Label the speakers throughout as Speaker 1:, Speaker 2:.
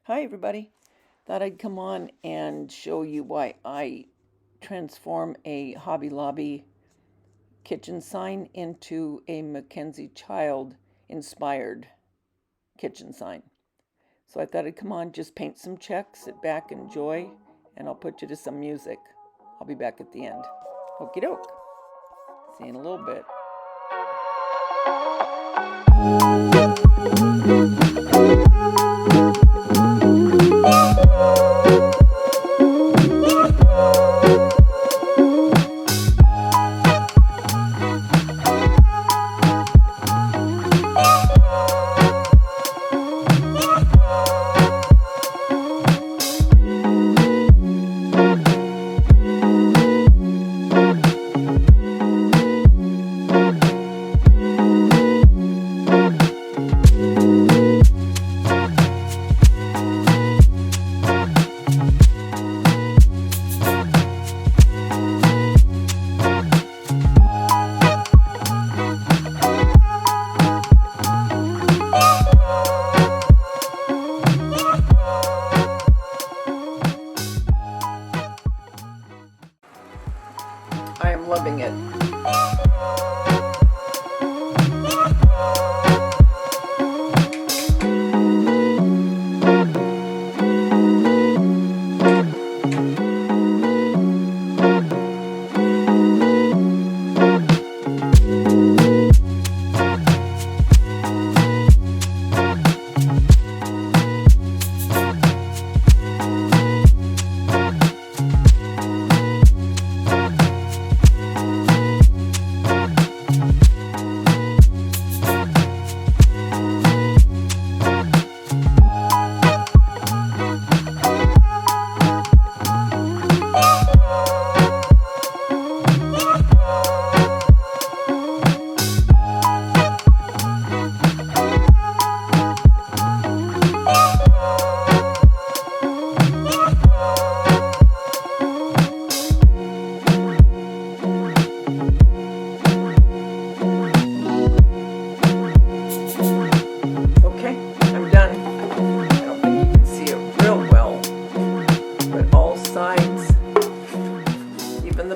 Speaker 1: Hi everybody. Thought I'd come on and show you why I transform a Hobby Lobby kitchen sign into a MacKenzie child inspired kitchen sign. So I thought I'd come on, just paint some checks, sit back, enjoy, and I'll put you to some music. I'll be back at the end. Okie doke. See you in a little bit. I am loving it.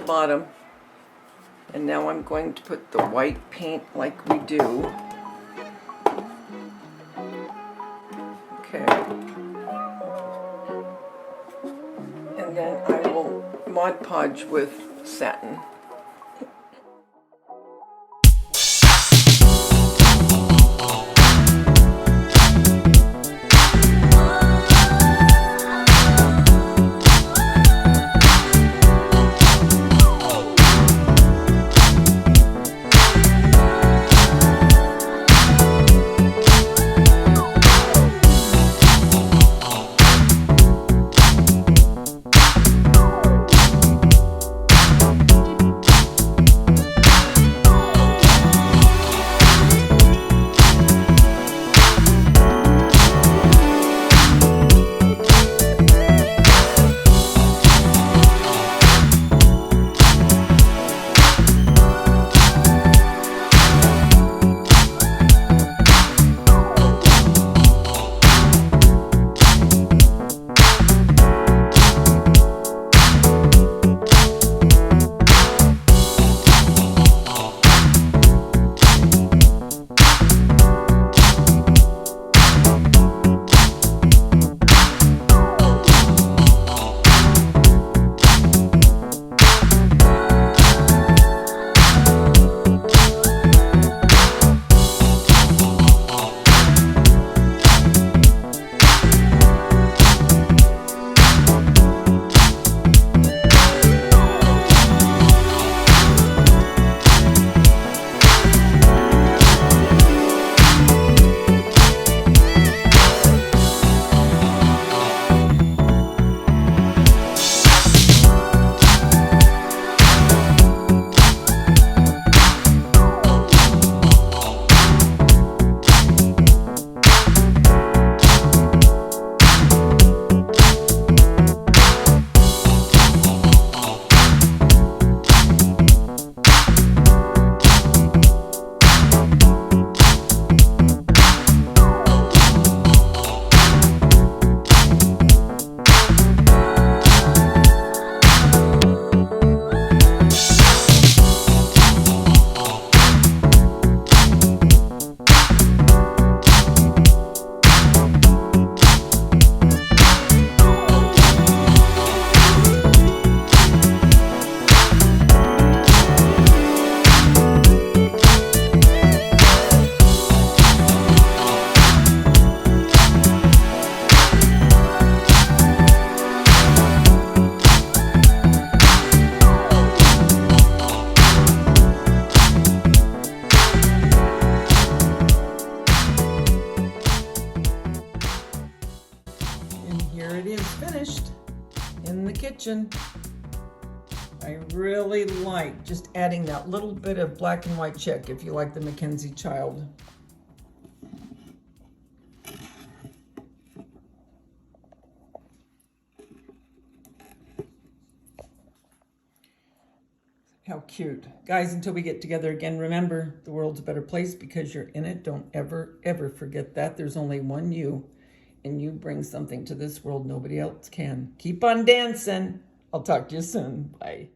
Speaker 1: Bottom, and now I'm going to put the white paint like we do. Okay, and then I will Mod Podge with satin. kitchen. I really like just adding that little bit of black and white check if you like the MacKenzie child. How cute. Guys, until we get together again, remember, the world's a better place because you're in it. Don't ever, ever forget that. There's only one you, and you bring something to this world nobody else can. Keep on dancing. I'll talk to you soon. Bye.